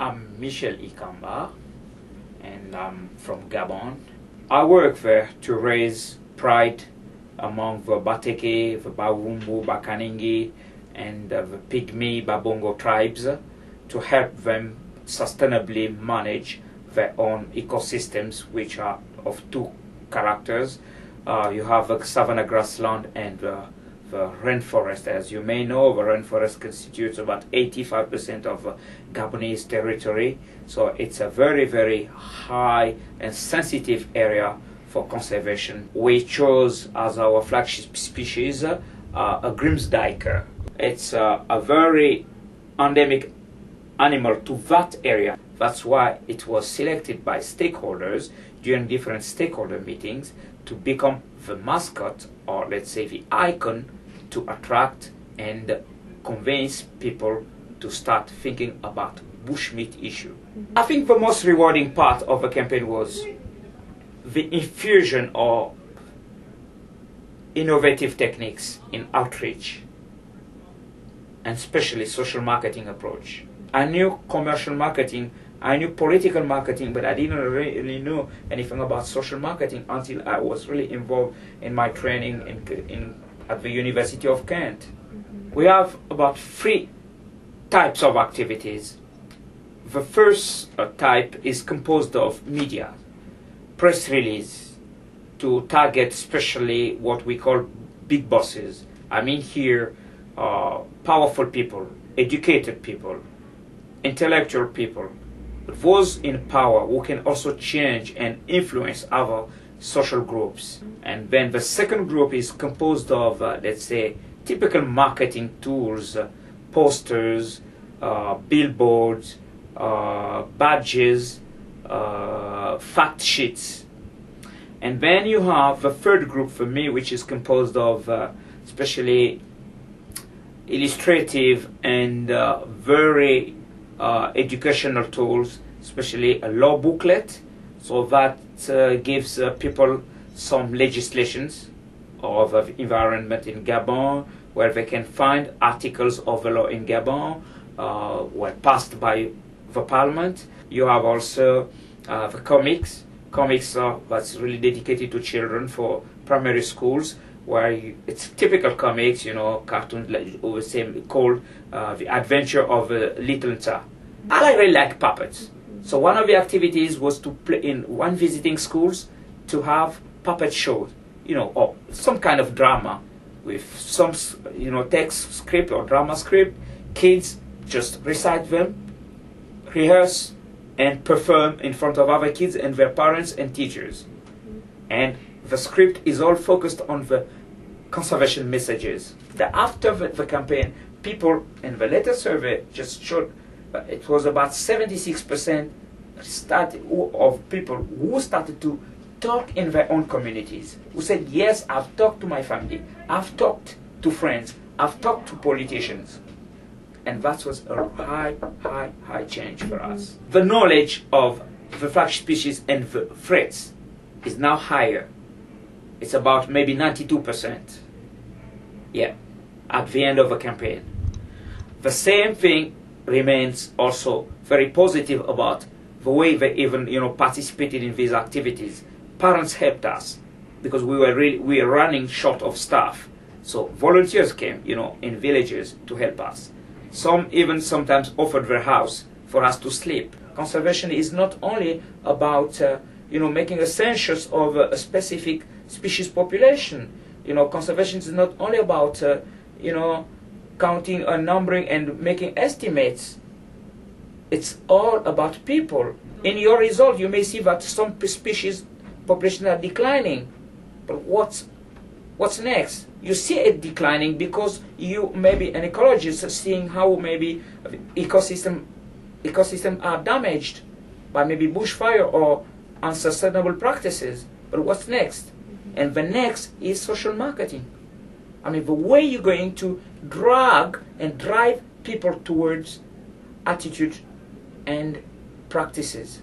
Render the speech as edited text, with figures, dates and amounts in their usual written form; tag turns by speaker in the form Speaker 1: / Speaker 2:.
Speaker 1: I'm Michel Ikamba, and I'm from Gabon. I work there to raise pride among the Bateke, the Bawumbu, Bakaningi, and the Pygmy Babongo tribes to help them sustainably manage their own ecosystems, which are of two characters. You have the savanna grassland and the rainforest. As you may know, the rainforest constitutes about 85% of Gabonese territory. So it's a very, very high and sensitive area for conservation. We chose as our flagship species a Grimsdyker. It's a very endemic animal to that area. That's why it was selected by stakeholders during different stakeholder meetings to become the mascot, or let's say the icon, to attract and convince people to start thinking about bushmeat issue. I think the most rewarding part of the campaign was the infusion of innovative techniques in outreach, and especially social marketing approach. I knew commercial marketing, I knew political marketing, but I didn't really know anything about social marketing until I was really involved in my training at the University of Kent. We have about 3 types of activities. The first type is composed of media, press release, to target especially what we call big bosses. I mean here powerful people, educated people, intellectual people, those in power who can also change and influence other social groups. And then the second group is composed of, let's say, typical marketing tools, posters, billboards, badges, fact sheets. And then you have the third group for me, which is composed of especially illustrative and very educational tools, especially a law booklet, so that gives people some legislations of the environment in Gabon, where they can find articles of the law in Gabon were passed by the parliament. You have also the comics. Comics that's really dedicated to children for primary schools, where it's typical comics, cartoons, like we say, called The Adventure of Little Nta. I really like puppets. So one of the activities was to play in one visiting schools to have puppet shows, or some kind of drama with some, text script or drama script. Kids just recite them, rehearse, and perform in front of other kids and their parents and teachers. And the script is all focused on the conservation messages. After the campaign, people in the latest survey just showed it was about 76% of people who started to talk in their own communities, who said, yes, I've talked to my family, I've talked to friends, I've talked to politicians. And that was a high change for us. The knowledge of the flagship species and the threats is now higher. It's about maybe 92%. Yeah, at the end of the campaign. The same thing remains also very positive about the way they even participated in these activities. Parents helped us because we were running short of staff. So volunteers came, in villages to help us. Some even sometimes offered their house for us to sleep. Conservation is not only about making a census of a specific species population. Conservation is not only about counting and numbering and making estimates. It's all about people. In your result, you may see that some species populations are declining. But what's next? You see it declining because you maybe an ecologist seeing how maybe ecosystem are damaged by maybe bushfire or unsustainable practices. But what's next? And the next is social marketing. The way you're going to drag and drive people towards attitude and practices.